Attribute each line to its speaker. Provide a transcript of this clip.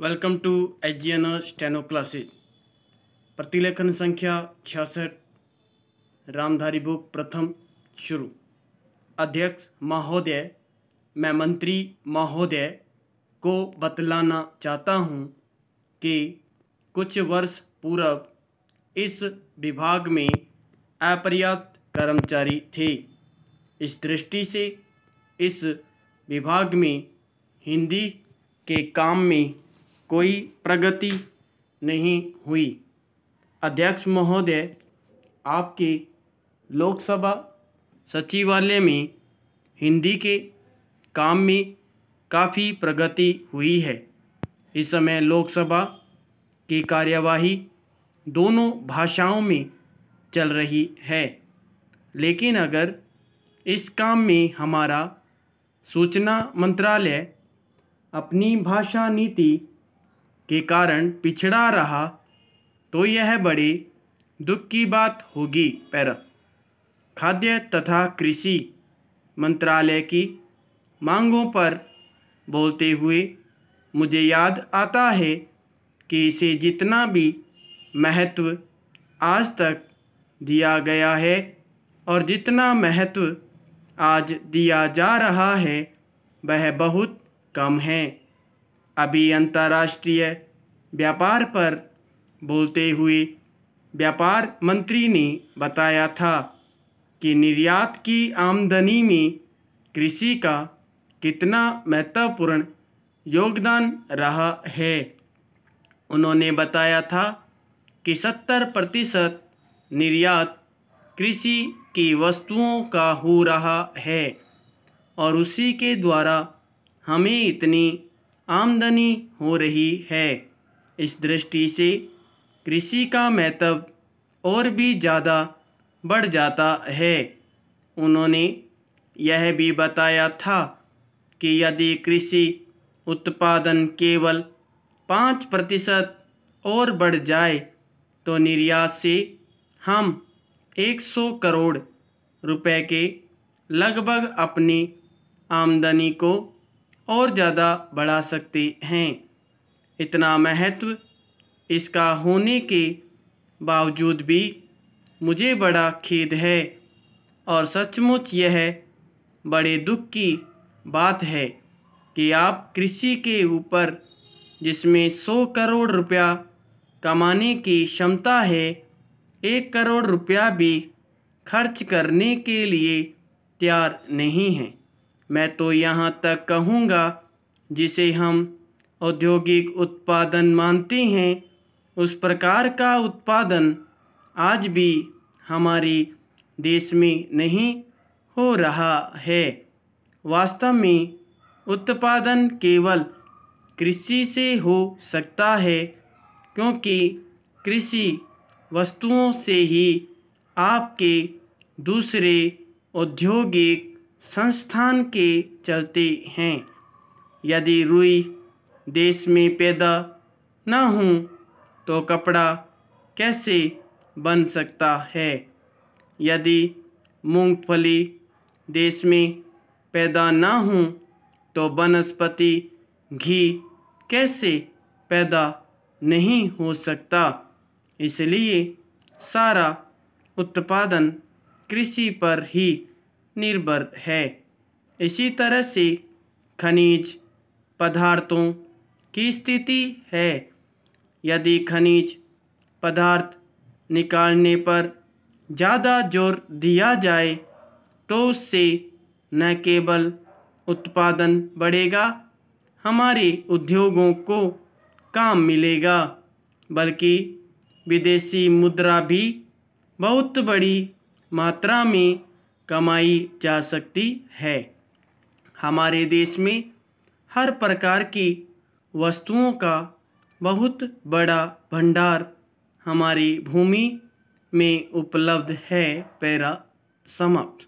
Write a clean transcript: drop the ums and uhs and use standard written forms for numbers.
Speaker 1: Welcome to HGNR steno classes. प्रतिलेखन संख्या 66। Ramdhari book प्रथम शुरू। अध्यक्ष महोदय, मैं मंत्री महोदय को बतलाना चाहता हूँ कि कुछ वर्ष पूर्व इस विभाग में अपर्याप्त कर्मचारी थे। इस दृष्टि से इस विभाग में हिंदी के काम में कोई प्रगति नहीं हुई। अध्यक्ष महोदय, आपके लोकसभा सचिवालय में हिंदी के काम में काफ़ी प्रगति हुई है। इस समय लोकसभा की कार्यवाही दोनों भाषाओं में चल रही है, लेकिन अगर इस काम में हमारा सूचना मंत्रालय अपनी भाषा नीति के कारण पिछड़ा रहा तो यह बड़े दुख की बात होगी। खाद्य तथा कृषि मंत्रालय की मांगों पर बोलते हुए मुझे याद आता है कि इसे जितना भी महत्व आज तक दिया गया है और जितना महत्व आज दिया जा रहा है वह बहुत कम है। अभी अंतर्राष्ट्रीय व्यापार पर बोलते हुए व्यापार मंत्री ने बताया था कि निर्यात की आमदनी में कृषि का कितना महत्वपूर्ण योगदान रहा है। उन्होंने बताया था कि 70% निर्यात कृषि की वस्तुओं का हो रहा है और उसी के द्वारा हमें इतनी आमदनी हो रही है। इस दृष्टि से कृषि का महत्व और भी ज़्यादा बढ़ जाता है। उन्होंने यह भी बताया था कि यदि कृषि उत्पादन केवल 5% और बढ़ जाए तो निर्यात से हम 100 करोड़ रुपए के लगभग अपनी आमदनी को और ज़्यादा बढ़ा सकते हैं। इतना महत्व इसका होने के बावजूद भी मुझे बड़ा खेद है और सचमुच यह बड़े दुख की बात है कि आप कृषि के ऊपर, जिसमें 100 करोड़ रुपया कमाने की क्षमता है, 1 करोड़ रुपया भी खर्च करने के लिए तैयार नहीं हैं। मैं तो यहाँ तक कहूँगा जिसे हम औद्योगिक उत्पादन मानते हैं, उस प्रकार का उत्पादन आज भी हमारे देश में नहीं हो रहा है। वास्तव में उत्पादन केवल कृषि से हो सकता है, क्योंकि कृषि वस्तुओं से ही आपके दूसरे औद्योगिक संस्थान के चलते हैं। यदि रुई देश में पैदा न हो तो कपड़ा कैसे बन सकता है? यदि मूंगफली देश में पैदा न हो तो वनस्पति घी कैसे पैदा नहीं हो सकता? इसलिए सारा उत्पादन कृषि पर ही निर्भर है। इसी तरह से खनिज पदार्थों की स्थिति है। यदि खनिज पदार्थ निकालने पर ज़्यादा जोर दिया जाए तो उससे न केवल उत्पादन बढ़ेगा, हमारे उद्योगों को काम मिलेगा, बल्कि विदेशी मुद्रा भी बहुत बड़ी मात्रा में कमाई जा सकती है। हमारे देश में हर प्रकार की वस्तुओं का बहुत बड़ा भंडार हमारी भूमि में उपलब्ध है। समाप्त।